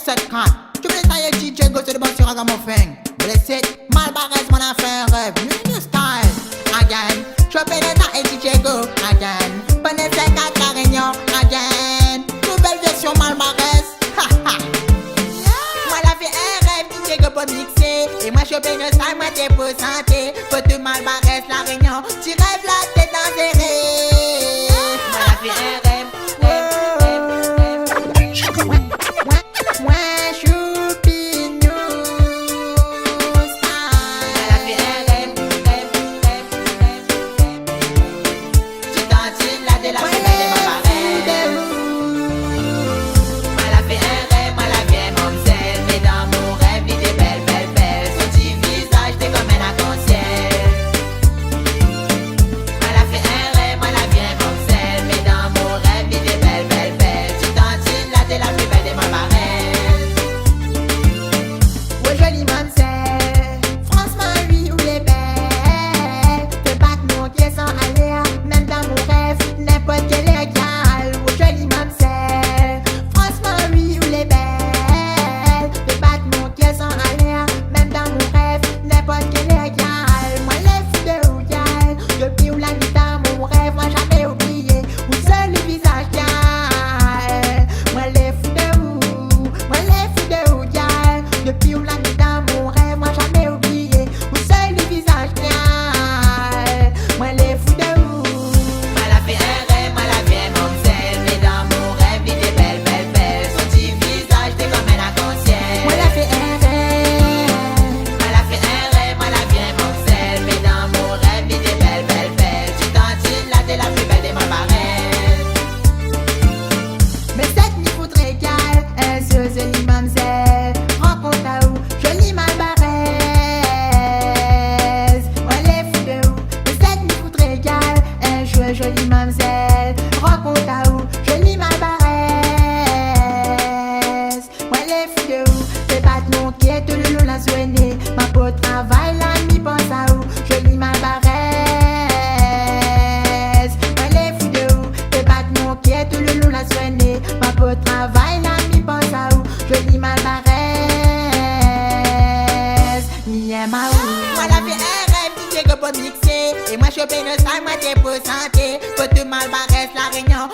cette crainte. Tu veux tailler DJ Go, c'est de bon sur Ragamuffin. Blessé, Malbarès, mon affaire, new style. Again, je peux les et DJ Go, again. Prenez 5 à la réunion, again. Nouvelle version Malbarès, ha ha. Moi la vie un rêve, DJ Go pour mixer. Et moi je peux le style, moi t'es pour santé. Faut tout Malbarès, la réunion. Tu rêves la tête enterrée. Moi la vie un rêve. Jolie mamzelle, rencontre à où, jolie Malbarès. Ouais les fous de où, c'est pas de mon quai, tout le long la soignée. Ma peau travaille, la mi pense à où, jolie Malbarès. Ouais les fous de où, c'est pas de mon quai, tout le long la soignée. Ma peau travaille, la mi pense à où, jolie Malbarès. Mi aime à où. Moi la vie un rêve, DJ Go pour mixer. Et moi je peux le style, moi t'es pour santé. Faut tout Malbarès, la réunion.